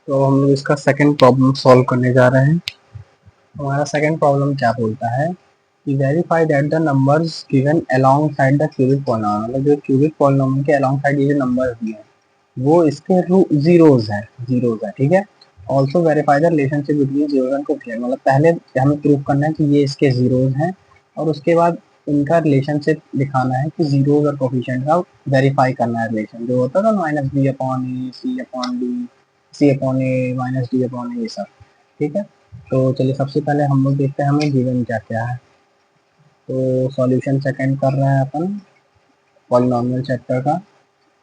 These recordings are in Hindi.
तो हम लोग इसका सेकंड प्रॉब्लम सॉल्व करने जा रहे हैं। हमारा सेकंड प्रॉब्लम क्या बोलता है कि verify that the numbers given along side the cubic polynomial, मतलब जो क्यूबिक पॉलिनॉमियल के अलोंग साइड ये जो नंबर दिए हैं वो इसके जीरोज है, ठीक है। Also verify the relationship between zeros and coefficient, मतलब पहले हमें प्रूव करना है कि ये इसके जीरोज हैं और उसके बाद इनका रिलेशनशिप दिखाना है कि जीरोज और कोफिशिएंट का वेरीफाई करना है रिलेशन, जो होता था माइनस बी अपॉन ए, सी अपॉन डी, सी अपॉन ए माइनस डी अपॉन ए, ये सब, ठीक है। तो चलिए सबसे पहले हम लोग देखते हैं हमें गिवन क्या क्या है। तो सॉल्यूशन सेकंड कर रहे हैं अपन पॉलिनॉमियल चैप्टर का।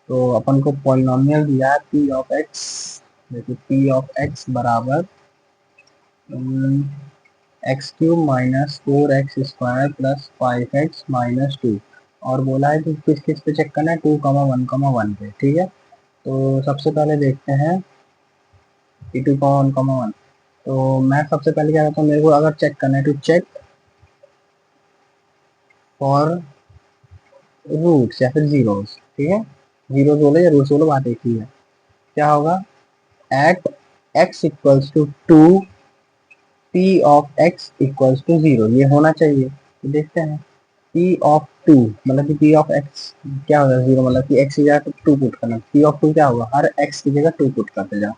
तो अपन को पॉलिनॉमियल दिया है पी ऑफ एक्स, देखिए पी ऑफ एक्स बराबर x cube minus 4x² plus 5x minus 2, और बोला है कि किस किस पे चेक करना है, 2,1,1 पे, ठीक है। तो सबसे पहले देखते हैं कि 2,1,1। तो मैं सबसे पहले क्या करता हूँ, मेरे को अगर चेक करना है टू चेक फॉर रूट्स या फिर जीरोस, ठीक है। जीरो बोले या रूट्स बोले बात एक ही है। क्या होगा, at x equals to 2 p of x equals to 0, ये होना चाहिए। तो देखते हैं p ऑफ 2 मतलब कि p ऑफ x क्या होगा, 0 मतलब कि x की जगह 2 पुट करना, p ऑफ 2 क्या होगा, हर x की जगह 2 पुट करते जाओ।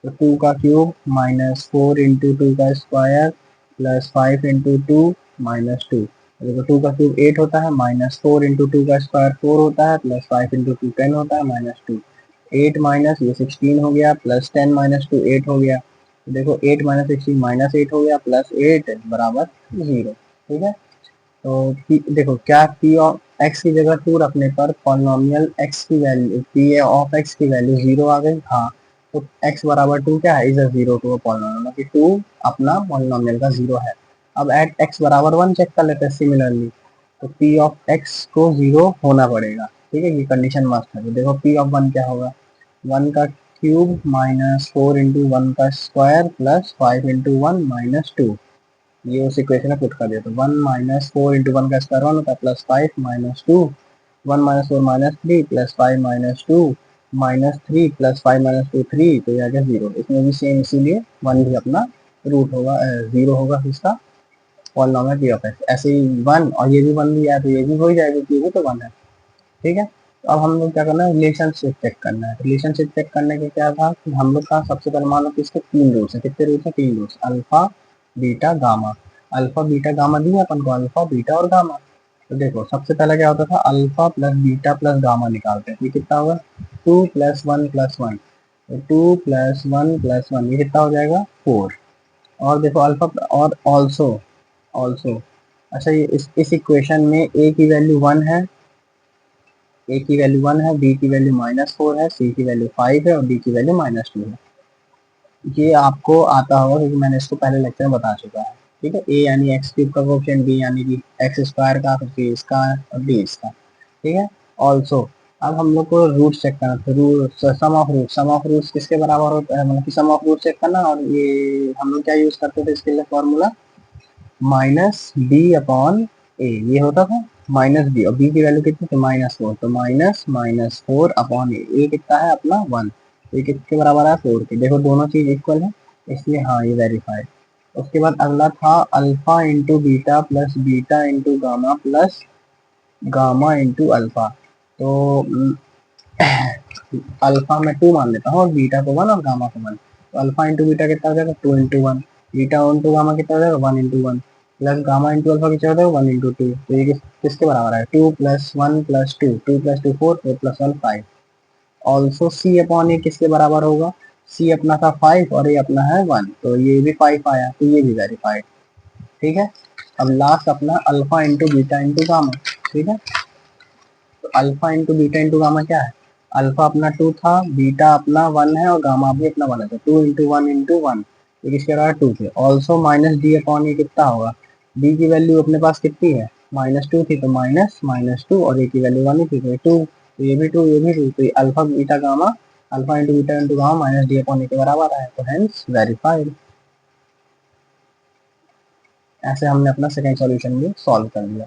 तो 2 का क्यूब माइनस 4 इंटू 2 का स्क्वायर प्लस 5 इंटू 2 माइनस 2। देखो 2 का क्यूब 8 होता है, माइनस 4 इंटू 2 का स्क्वायर 4 होता है, प्लस 5 इंटू 2 10 होता है, माइनस 2। 8 माइनस ये 16 हो गया, प्लस 10 माइनस 2 8 हो गया। तो देखो 8 माइनस 16 माइनस 8 हो गया, प्लस 8 बराबर 0, ठीक है। तो देखो क्या पी ऑफ एक्स की जगह 2 रखने पर पॉलिनॉमियल एक्स की वैल्यू पी ऑफ एक्स की वैल्यू 0 आ गई, हाँ। तो x बराबर 2 क्या है, is a 0 to a polynomial, कि 2 अपना पॉलिनॉमियल का 0 है। अब एट x बराबर 1 चेक कर लेते हैं सिमिलरली। तो p ऑफ x को 0 होना पड़ेगा, ठीक है, ये कंडीशन मस्ट है। तो देखो p ऑफ 1 क्या होगा, 1 का क्यूब माइनस 4 इंटू 1 का स्क्वायर प्लस 5 इंटू 1 माइनस 2, ये उस इक्वेशन में पुट कर दिया। तो 1 माइनस 4 इंटू 1 का स्क्वायर 1 होता है, plus 5 minus 2, 1 minus 4 minus 3 plus 5 minus 2 minus 3 plus 5 minus 2 3, तो ये आ गया 0। इसमें भी सेम, इसीलिए 1 भी अपना रूट होगा, 0 होगा इसका पॉलिनॉमियल पी ऑफ एक्स। ऐसे ही 1 और ये भी 1 भी है तो ये भी हो ही जाएगा, क्योंकि तो 1 है, ठीक है। तो अब हम लोग क्या करना है, रिलेशनशिप चेक करना है। रिलेशनशिप चेक करने के क्या था कि हम लोग का सबसे पहले मान लो कि इसके 3 रूट्स हैं, कितने रूट्स हैं, 3 roots, alpha beta gamma. Alpha beta gamma दिया अपन को, अल्फा बीटा और गामा। तो देखो सबसे पहले क्या होता था, alpha plus beta plus gamma निकालते हैं, ये कितना होगा, 2 प्लस 1 प्लस 1, तो 2 प्लस 1 प्लस 1 ये कितना हो जाएगा, 4। और देखो अल्फा और ऑल्सो ऑल्सो, अच्छा ये इस इक्वेशन में ए की वैल्यू 1 है, ए की वैल्यू 1 है, बी की वैल्यू -4 है, सी की वैल्यू 5 है और डी की वैल्यू -2 है। ये आपको आता होगा क्योंकि मैंने इसको पहले लेक्चर में बता चुका है, ठीक है। ए यानी एक्स क्यूब का कोएफिशिएंट, बी यानी कि एक्स स्क्वायर का, फिर सी इसका और डी इसका, ठीक है। ऑल्सो अब हम लोग को रूट चेक करना था, रूट सम ऑफ रूट्स किसके बराबर होता है, मतलब कि सम ऑफ रूट चेक करना। और ये हम लोग क्या यूज करते थे इसके लिए फॉर्मूला, माइनस बी अपॉन ए, ये होता था माइनस बी, और बी की वैल्यू कितनी थी, -4, तो माइनस -4 अपॉन ए कितना है अपना 1, ये किसके बराबर है, 4 के। देखो दोनों चीज इक्वल है, इसलिए हाँ ये वेरीफाइड। उसके बाद अगला था alpha into beta plus beta into gamma plus gamma into alpha. तो अल्फा में 2 मान लेता हूँ और बीटा को 1 और गामा को 1। तो अल्फा इंटू बीटा कितना हो जाएगा, 2 इंटू 1, बीटा इंटू गामा कितना हो जाएगा, 1 into 1, plus gamma into alpha कितना हो जाएगा, 1 इंटू 2। तो ये किसके बराबर है, 2 plus 1 plus 2, 2 plus 2 4, 4 plus 1 5। Also C upon A किसके बराबर होगा, सी अपना था 5 और ये अपना है 1, तो ये भी 5 आया, तो ये भी वेरीफाइड, ठीक है। अब लास्ट अपना alpha into beta into gamma, ठीक है। तो alpha into beta into gamma क्या है, अल्फा अपना 2 था, बीटा अपना 1 है और गामा भी अपना 1 है, तो 2 इंटू 1 इंटू 1, ये किसके बराबर 2 थे। ऑल्सो माइनस डी अपॉन ये कितना होगा, डी की वैल्यू अपने पास कितनी है, -2 थी, तो माइनस -2 और ए की वैल्यू 1 ही थी, तो 2, तो ये भी 2 ये भी 2, तो ये alpha beta gamma, alpha into beta into gamma minus D upon A के बराबर है, तो हेंस वेरीफाइड। ऐसे हमने अपना सेकंड सॉल्यूशन भी सॉल्व कर लिया।